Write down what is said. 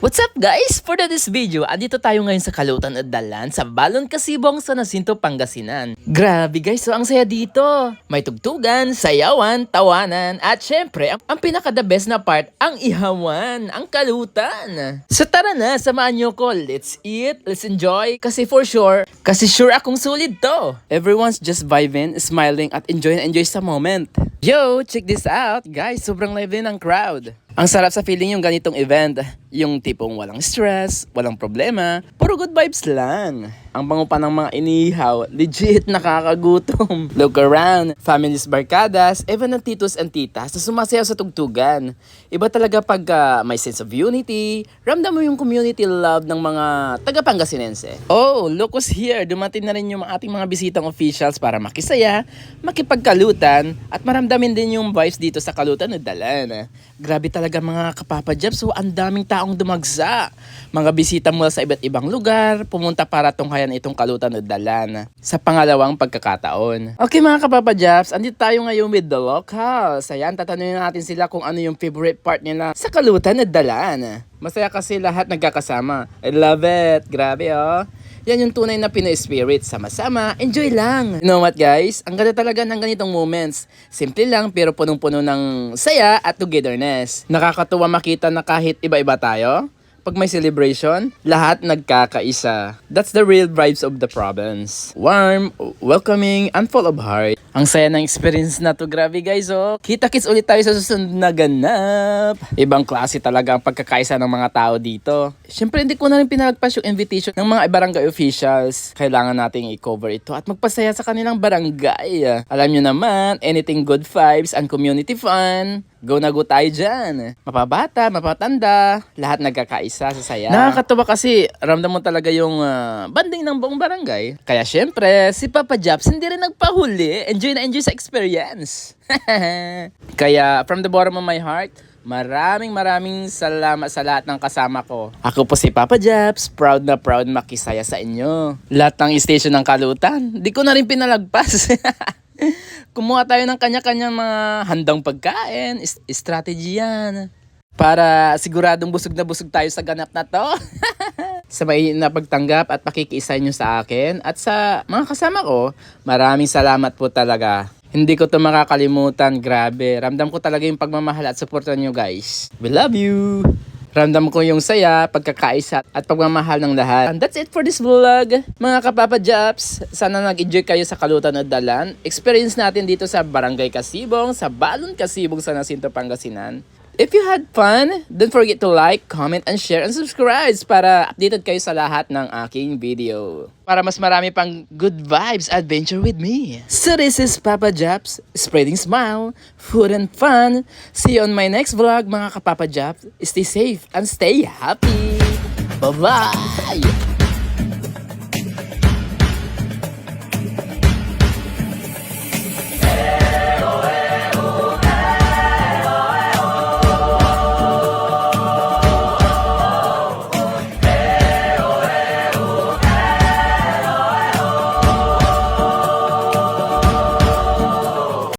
What's up guys? For this video, andito tayo ngayon sa Kalutan at Dalan sa Balon Kasibong sa Nasinto, Pangasinan. Grabe guys, so ang saya dito. May tugtugan, sayawan, tawanan, at syempre, ang pinaka-the best na part, ang ihawan, ang kalutan. So tara na, samahan nyo ko. Let's eat, let's enjoy. Kasi sure akong sulit to. Everyone's just vibing, smiling, at enjoy sa moment. Yo, check this out. Guys, sobrang lively ng crowd. Ang sarap sa feeling yung ganitong event. Yung tipong walang stress, walang problema, puro good vibes lang. Ang bango pa ng mga inihaw, legit nakakagutom. Look around, families, barkadas, even ang titos and titas na sumasayaw sa tugtugan. Iba talaga pag may sense of unity, ramdam mo yung community love ng mga taga-Pangasinense. Oh, look who's here. Dumating na rin yung ating mga bisitang officials para makisaya, makipagkalutan, at maramdamin din yung vibes dito sa Kalutan at Dalan. Grabe talaga mga kapapa-jabs, so ang daming taong dumagsa. Mga bisita mula sa iba't ibang lugar, pumunta para tunghayan itong Kalutan at Dalan sa pangalawang pagkakataon. Okay mga kapapa-jabs, andito tayo ngayon with the locals. Ayan, tatanungin natin sila kung ano yung favorite part nila sa Kalutan at Dalan. Masaya kasi lahat nagkakasama. I love it. Grabe oh. Yan yung tunay na Pinoy spirit. Sama-sama, enjoy lang. You know what guys? Ang ganda talaga ng ganitong moments. Simple lang pero punong-puno ng saya at togetherness. Nakakatuwa makita na kahit iba-iba tayo, pag may celebration, lahat nagkakaisa. That's the real vibes of the province. Warm, welcoming, and full of heart. Ang saya ng experience na to. Grabe guys oh. Kita-kits ulit tayo sa susunod na ganap. Ibang klase talaga ang pagkakaisa ng mga tao dito. Siyempre hindi ko na rin pinalagpas yung invitation ng mga barangay officials. Kailangan nating i-cover ito at magpasaya sa kanilang barangay. Alam nyo naman, anything good vibes and community fun. Go na go tayo dyan. Mapabata, mapatanda, lahat nagkakaisa sa saya. Nakakatuwa kasi ramdam mo talaga yung banding ng buong barangay. Kaya syempre, si Papa Japs hindi rin nagpahuli. Enjoy na enjoy sa experience. Kaya from the bottom of my heart, maraming salamat sa lahat ng kasama ko. Ako po si Papa Japs, proud na proud makisaya sa inyo. Lahat ng station ng Kalutan, di ko na rin pinalagpas. Kumuha tayo ng kanya-kanyang mga handang pagkain, strategy yan. Para siguradong busog na busog tayo sa ganap na to. Sa may na pagtanggap at pakikiisa nyo sa akin at sa mga kasama ko, maraming salamat po talaga. Hindi ko to makakalimutan, grabe. Ramdam ko talaga yung pagmamahal at suporta nyo guys. We love you! Ramdam ko yung saya, pagkakaisa at pagmamahal ng lahat. And that's it for this vlog. Mga kapapa Japs, sana nag-enjoy kayo sa Kalutan at Dalan. Experience natin dito sa Barangay Kasibong, sa Balon Kasibong sa Nasinto, Pangasinan. If you had fun, don't forget to like, comment, and share, and subscribe para updated kayo sa lahat ng aking video. Para mas marami pang good vibes adventure with me. So this is Papa Japs, spreading smile, food, and fun. See you on my next vlog, mga kapapa Japs. Stay safe and stay happy. Bye-bye!